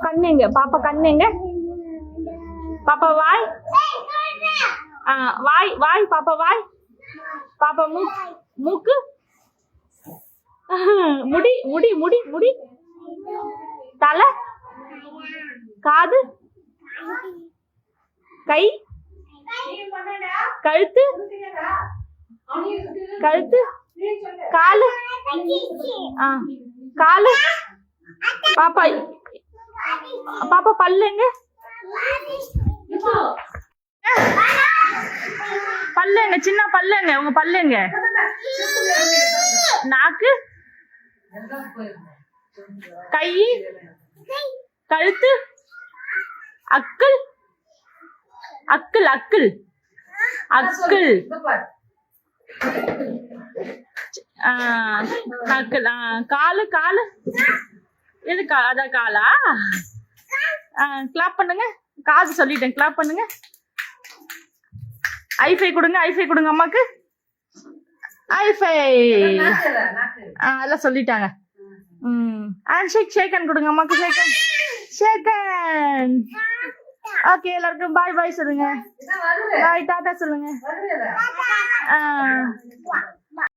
கண்ணுங்க, பாப்பா கண்ணுங்க, பாப்பா வாய், வாய் வாய், பாப்பா வாய், பாப்பா மூக்கு, முடி முடி முடி முடி, தலை, காது, கை, கழுத்து, கழுத்து, காலு, காலு, பாப்பா பாப்பா பல்லுங்க, பல்லுங்க, சின்ன பல்லுங்க, உங்க பல்லுங்க, நாக்கு, கை, கழுத்து, அக்குள், அக்குள் அக்குள் அக்குள், நக்குள், காலு, காலு, எது அதான் காலா? கிளாப் பண்ணுங்க, காது சொல்லிட்டேன், கிளாப் பண்ணுங்க. ஐஃபை கொடுங்க, ஐஃபை கொடுங்க அம்மாக்கு, ஐஃபை. அதெல்லாம் சொல்லிட்டாங்க. அண்ட் ஷேக்கன் கொடுங்க அம்மாக்கு, ஷேக்கன், ஷேக்கன். ஓகே, எல்லாருக்கும் பாய் பாய் சொல்லுங்க, பாய் டாடா சொல்லுங்க.